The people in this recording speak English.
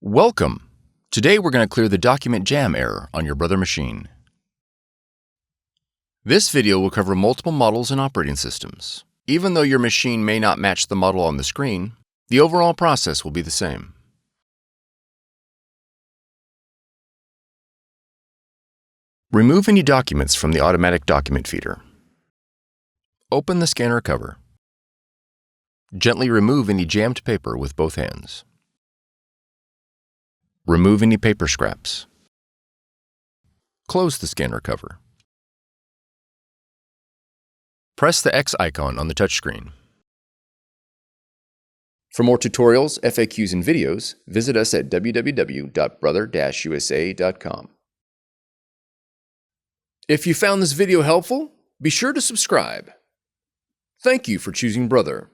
Welcome! Today we're going to clear the document jam error on your Brother machine. This video will cover multiple models and operating systems. Even though your machine may not match the model on the screen, the overall process will be the same. Remove any documents from the automatic document feeder. Open the scanner cover. Gently remove any jammed paper with both hands. Remove any paper scraps. Close the scanner cover. Press the X icon on the touchscreen. For more tutorials, FAQs, and videos, visit us at www.brother-usa.com. If you found this video helpful, be sure to subscribe. Thank you for choosing Brother.